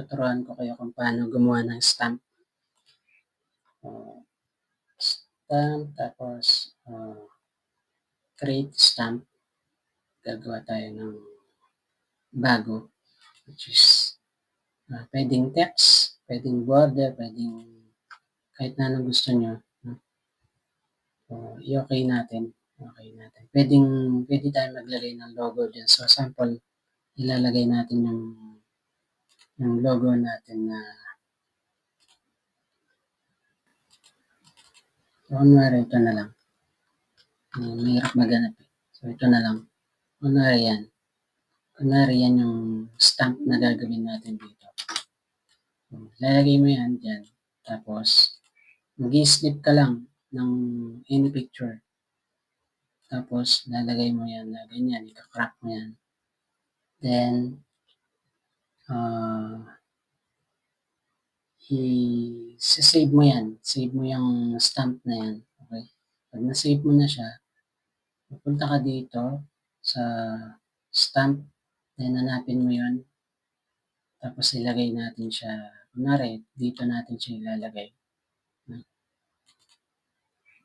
tuturuan ko kayo kung paano gumawa ng stamp. Stamp, tapos create stamp. Gagawa tayo ng bago, which is pwedeng text, pwedeng border, pwedeng kahit na anong gusto nyo. So, i-okay natin. Pwede tayo maglagay ng logo dyan. So, sample, ilalagay natin yung logo natin na so, kunwari ito na lang. Mahirap maganap eh. So, ito na lang. Kunwari yan yung stamp na gagawin natin dito. So, lalagay mo yan dyan. Tapos, mag-i-snip ka lang ng any picture. Tapos, lalagay mo yan na ganyan. Ika-crack mo yan. Then, i-save mo yan. Save mo yung stamp na yan. Okay? Pag na-save mo na siya, pupunta ka dito sa stamp. Then, hanapin mo yun. Tapos, ilagay natin siya. Kunwari, dito natin siya ilalagay.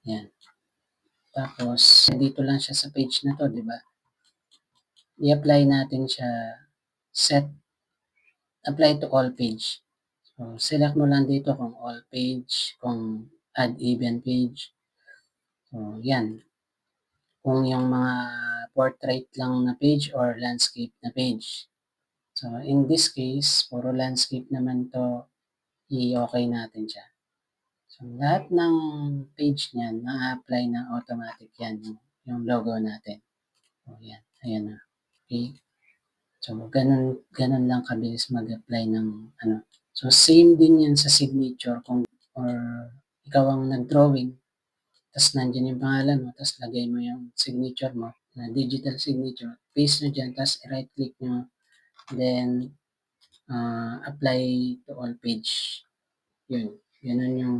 Yan. Tapos, dito lang siya sa page na to, di ba? I-apply natin siya, apply to all page. So, select mo lang dito kung all page, kung add event page. So, yan. Kung yung mga portrait lang na page or landscape na page. So, in this case, puro landscape naman to, i-okay natin siya. So, lahat ng page niyan, na-apply na automatic yan, yung logo natin. So, yan. Ayan na. Okay. So, ganun lang kabilis mag-apply ng ano. So, same din yan sa signature or ikaw ang nag-drawing, tapos nandiyan yung pangalan mo, tapos lagay mo yung signature mo, na digital signature, paste nyo dyan, tapos right click nyo, then apply to all page. Yun. Yun yung